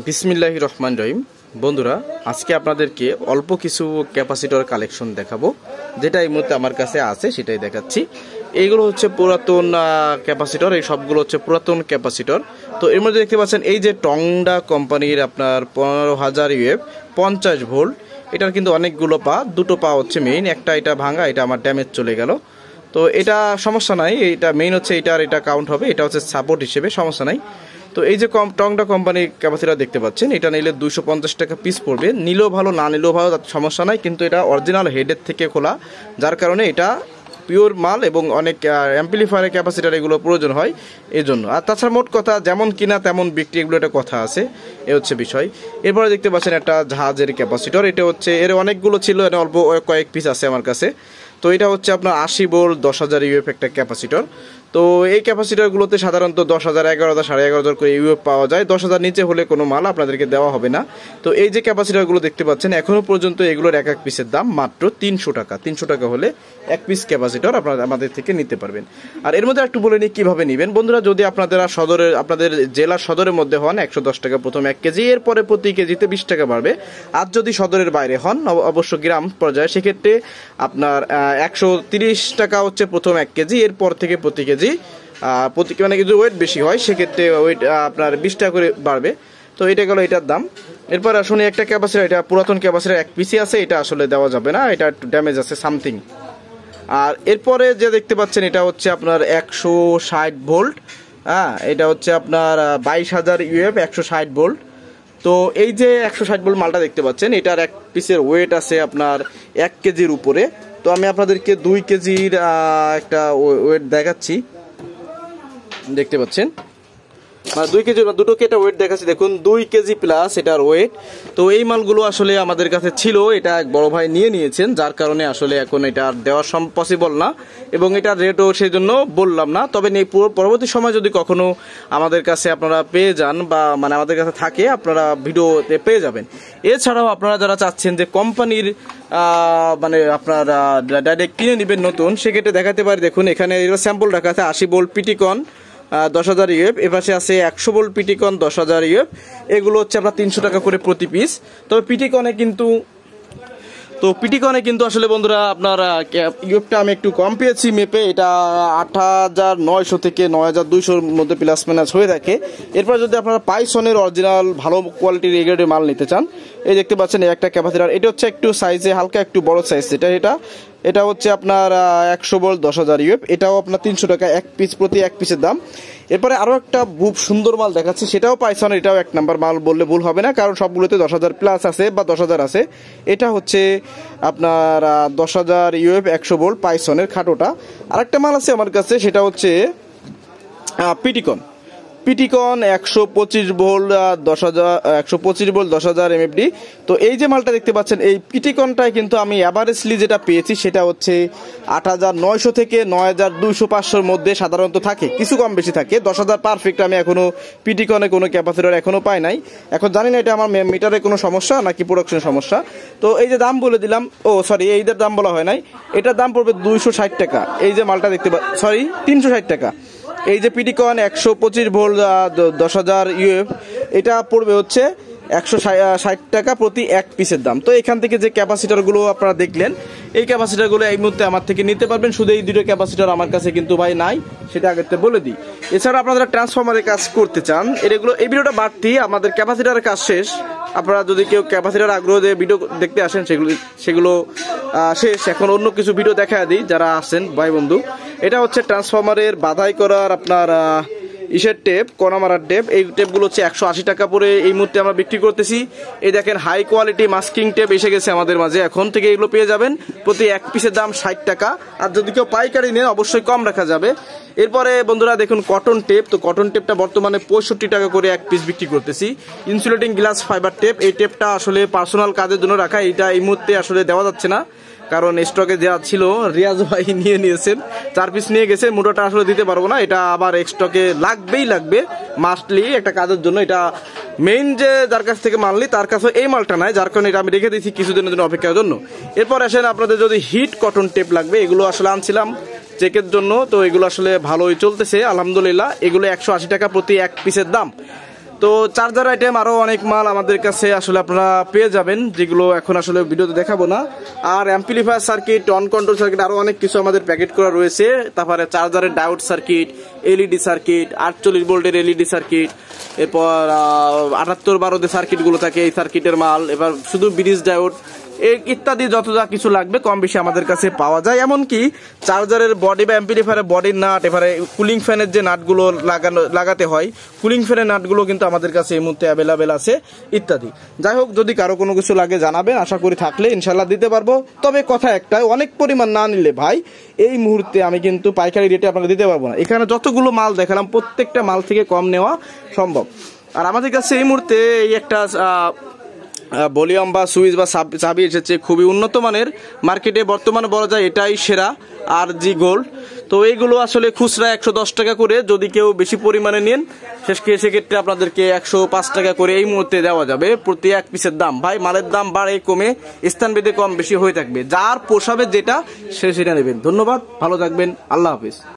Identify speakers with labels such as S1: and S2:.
S1: বিসমিল্লাহির রহমানির রহিম। বন্ধুরা, আজকে আপনাদেরকে অল্প কিছু ক্যাপাসিটর কালেকশন দেখাবো, যেটা এই মুহূর্তে আমার কাছে আছে সেটাই দেখাচ্ছি। এইগুলো হচ্ছে পুরাতন ক্যাপাসিটর, এই সবগুলো হচ্ছে পুরাতন ক্যাপাসিটর। তো এর মধ্যে দেখতে পাচ্ছেন এই যে টংডা কোম্পানির আপনার 15,000 UF 50 ভোল্ট, এটার কিন্তু অনেকগুলো পা, দুটো পা হচ্ছে মেইন, একটা এটা ভাঙা, এটা আমার ড্যামেজ চলে গেল। তো এটা সমস্যা নাই, এটা মেইন হচ্ছে এটা কাউন্ট হবে, এটা হচ্ছে সাপোর্ট হিসেবে, সমস্যা নাই। তো এই যে টংডা কোম্পানির ক্যাপাসিটর দেখতে পাচ্ছেন, এটা নিলে 250 টাকা পিস পড়বে। নিলেও ভালো, না নিলেও ভালো, সমস্যা নাই, কিন্তু এটা অরিজিনাল হেডের থেকে খোলা, যার কারণে এটা পিওর মাল এবং অনেক অ্যাম্পলিফায়ারের ক্যাপাসিটার এগুলো প্রয়োজন হয় এই জন্য। আর তাছাড়া মোট কথা যেমন কিনা তেমন বিক্রি, এগুলো একটা কথা আছে, এ হচ্ছে বিষয়। এরপরে দেখতে পাচ্ছেন একটা জাহাজের ক্যাপাসিটর, এটা হচ্ছে এর অনেকগুলো ছিল, এটা অল্প কয়েক পিস আছে আমার কাছে। তো এটা হচ্ছে আপনার 80 ভোল্ট 10,000 UF একটা ক্যাপাসিটর। তো এই ক্যাপাসিটরগুলোতে সাধারণত 10,000, 11,000, 11,500 করে UF পাওয়া যায়। 10,000 নিচে হলে কোনো মাল আপনাদেরকে দেওয়া হবে না। তো এই যে ক্যাপাসিটরগুলো দেখতে পাচ্ছেন, এখনও পর্যন্ত এগুলোর এক এক পিসের দাম মাত্র 300 টাকা। 300 টাকা হলে এক পিস ক্যাপাসিটর আপনারা আমাদের থেকে নিতে পারবেন। আর এর মধ্যে একটু বলে নিই কীভাবে নেবেন। বন্ধুরা, যদি আপনাদের জেলার সদরের মধ্যে হন 110 টাকা প্রথম 1 কেজি, এরপরে প্রতি কেজিতে 20 টাকা বাড়বে। আর যদি সদরের বাইরে হন, অবশ্য গ্রাম পর্যায়ে, সেক্ষেত্রে আপনার 130 টাকা হচ্ছে প্রথম 1 কেজি, এরপর থেকে প্রতি কেজি মানে যদি ওয়েট বেশি হয় সেক্ষেত্রে ওয়েট আপনার 20 টাকা করে বাড়বে। তো এটা গেল এটার দাম। এরপর আসলে একটা ক্যাপাসিটর, এটা পুরাতন ক্যাপাসিটর, এক পিসি আছে, এটা আসলে দেওয়া যাবে না, এটা একটু ড্যামেজ আছে সামথিং। আর এরপরে যে দেখতে পাচ্ছেন, এটা হচ্ছে আপনার 160 ভোল্ট, এটা হচ্ছে আপনার 22,000 UF 160 ভোল্ট। তো এই যে 160 ভোল্ট মালটা দেখতে পাচ্ছেন, এটার এক পিসের ওয়েট আছে আপনার 1 কেজির উপরে। তো আমি আপনাদেরকে 2 কেজির একটা ওয়েট দেখাচ্ছি, দেখতে পাচ্ছেন, মানে 2 কেজি, দুটোকে এটা ওয়েট দেখাচ্ছি, দেখুন 2 কেজি প্লাস এটার ওয়েট। তো এই মালগুলো আসলে আমাদের কাছে ছিল, এটা এক বড় ভাই নিয়ে নিয়েছেন, যার কারণে আসলে এখন এটা দেওয়া পসিবল না, এবং এটার রেটও সেই জন্য বললাম না। তবে পরবর্তী সময় যদি কখনো আমাদের কাছে আপনারা পেয়ে যান, বা মানে আমাদের কাছে থাকে, আপনারা ভিডিওতে পেয়ে যাবেন। এছাড়াও আপনারা যারা চাচ্ছেন যে কোম্পানির মানে আপনারা ডাইরেক্ট কিনে নেবেন নতুন, সেক্ষেত্রে দেখাতে পারি, দেখুন এখানে স্যাম্পল রাখা আছে। 80 ভোল্ট পিটিকন 10,000 UF, এপাশে আছে 100 ভোল্ট পিটিকন 10,000 UF, এগুলো হচ্ছে আপনার 300 টাকা করে প্রতি পিস। তবে পিটিকনে কিন্তু আসলে বন্ধুরা আপনার ইউএফটা আমি একটু কম পেয়েছি মেপে, এটা 8,900 থেকে 9,200 মধ্যে প্লাস মাইনাস হয়ে থাকে। এরপর যদি আপনারা পাইসনের অরিজিনাল ভালো কোয়ালিটির এই গ্রেডের মাল নিতে চান, এই দেখতে পাচ্ছেন একটা ক্যাপাসিটর, এটা হচ্ছে একটু সাইজে হালকা একটু বড় সাইজ, এটা হচ্ছে আপনার 100 ভোল্ট 10,000 UF, এটাও আপনার 300 টাকা এক পিস, প্রতি এক পিসের দাম। এরপরে আরও একটা খুব সুন্দর মাল দেখাচ্ছি, সেটাও পাইসন, এটাও 1 নাম্বার মাল বললে ভুল হবে না, কারণ সবগুলোতে 10,000 প্লাস আছে বা 10,000 আছে। এটা হচ্ছে আপনার 10,000 UF 100 ভোল্ট পাইসনের খাটোটা। আরেকটা মাল আছে আমার কাছে, সেটা হচ্ছে পিটিকন 125 ভোল্ট 10,000 MFD। তো এই যে মালটা দেখতে পাচ্ছেন, এই পিটিকনটায় কিন্তু আমি অ্যাভারেজলি যেটা পেয়েছি সেটা হচ্ছে 8,900 থেকে 9,200-500 মধ্যে সাধারণত থাকে, কিছু কম বেশি থাকে। 10,000 পারফেক্ট আমি এখনো পিটিকনে কোনো ক্যাপাসিটর এখনো পাই নাই। এখন জানি না এটা আমার মিটারে কোনো সমস্যা নাকি প্রোডাকশনের সমস্যা। তো এই যে দাম বলে দিলাম, এইটার দাম বলা হয় নাই, এটার দাম পড়বে 260 টাকা। এই যে মালটা 360 টাকা। এই যে পিটিকন 125 ভোল্ট 10,000 UF, এটা পড়বে হচ্ছে 160 টাকা প্রতি এক পিসের দাম। তো এখান থেকে যে ক্যাপাসিটরগুলো আপনারা দেখলেন, এই ক্যাপাসিটরগুলো এই মুহূর্তে আমার থেকে নিতে পারবেন। শুধু এই দুটো ক্যাপাসিটর আমার কাছে কিন্তু ভাই নাই, সেটা আগে বলে দিই। এছাড়া আপনারা ট্রান্সফরমারের কাজ করতে চান, এই ভিডিওটা বাড়তি, আমাদের ক্যাপাসিটরের কাজ শেষ। আপনারা যদি কেউ ক্যাপাসিটর আগ্রহ দিয়ে ভিডিও দেখতে আসেন, সেগুলো শেষ। এখন অন্য কিছু ভিডিও দেখা দিই যারা আসেন ভাই বন্ধু। এটা হচ্ছে ট্রান্সফরমারের বাধাই করার আপনার ইসের টেপ, কণামারার টেপ। এই টেপগুলো হচ্ছে 180 টাকা করে এই মুহূর্তে আমরা বিক্রি করতেছি। এই দেখেন হাই কোয়ালিটি মাস্কিং টেপ এসে গেছে আমাদের মাঝে, এখন থেকে এগুলো পেয়ে যাবেন। প্রতি এক পিসের দাম 60 টাকা, আর যদি কেউ পাইকারি নেন অবশ্যই কম রাখা যাবে। এরপরে বন্ধুরা দেখুন কটন টেপ, তো কটন টেপটা বর্তমানে 65 টাকা করে এক পিস বিক্রি করতেছি। ইনসুলেটিং গ্লাস ফাইবার টেপ, এই টেপটা আসলে পার্সোনাল কাজের জন্য রাখা, এটা এই মুহূর্তে আসলে দেওয়া যাচ্ছে না, কারণ স্টকে যা ছিল রিয়াজ ভাই নিয়ে নিয়েছেন, 4 পিস নিয়ে গেছে, মোটাটা আসলে দিতে পারবো না, এটা আবার স্টকে লাগবে মাস্টলি একটা কাজের জন্য। এটা মেইন যে যার কাছ থেকে মানলি তার কাছে এই মালটা নাই, যার কারণে এটা আমি রেখে দিয়েছি কিছুদিনের জন্য অপেক্ষার জন্য। এরপর আসেন আপনাদের যদি হিট কটন টেপ লাগবে, এগুলো আসলে আনছিলাম চেকের জন্য, তো এগুলো আসলে ভালোই চলতেছে আলহামদুলিল্লাহ। এগুলো 180 টাকা প্রতি এক পিসের দাম। তো চার্জার আইটেম আরো অনেক মাল আমাদের কাছে আসলে আপনারা পেয়ে যাবেন, যেগুলো এখন আসলে ভিডিওতে দেখাবো না। আর amplifier circuit, on control circuit, আরো অনেক কিছু আমাদের প্যাকেট করা রয়েছে। তারপরে চার্জারের ডায়োড সার্কিট, এলইডি সার্কিট, 48 ভোল্টের এলইডি সার্কিট, এরপর 7812 যে সার্কিট গুলো থাকে এই সার্কিটের মাল, এবার শুধু ব্রিজ ডায়োড ইত্যাদি যত যা কিছু লাগবে কম বেশি আমাদের কাছে পাওয়া যায়। এমনকি চার্জারের বডি বা অ্যাম্পলিফায়ারের বডির নাট, এবারে কুলিং ফ্যানের যে নাটগুলো লাগাতে হয়, কুলিং ফ্যানের নাটগুলো কিন্তু আমাদের কাছে এই মুহূর্তে অ্যাভেলেবেল আছে ইত্যাদি। যাই হোক, যদি কারো কোনো কিছু লাগে জানাবেন, আশা করি থাকলে ইনশাল্লাহ দিতে পারবো। তবে কথা একটাই, অনেক পরিমাণ না নিলে ভাই এই মুহূর্তে আমি কিন্তু পাইকারি রেটে আপনাকে দিতে পারবো না। এখানে যতগুলো মাল দেখালাম প্রত্যেকটা মাল থেকে কম নেওয়া সম্ভব। আর আমাদের কাছে এই মুহূর্তে এই একটা ভলিউম বা সুইচ বা চাবি এসেছে খুবই উন্নত মানের, মার্কেটে বর্তমানে বলা যায় এটাই সেরা, আর জি গোল্ড। তো এইগুলো আসলে খুচরা 110 টাকা করে, যদি কেউ বেশি পরিমাণে নেন সেক্ষেত্রে আপনাদেরকে 105 টাকা করে এই মুহূর্তে দেওয়া যাবে প্রতি এক পিসের দাম। ভাই মালের দাম বাড়ে কমে স্থানভেদে কম বেশি হয়ে থাকবে, যার পোষাবে যেটা সে সেটা নেবেন। ধন্যবাদ, ভালো থাকবেন, আল্লাহ হাফিজ।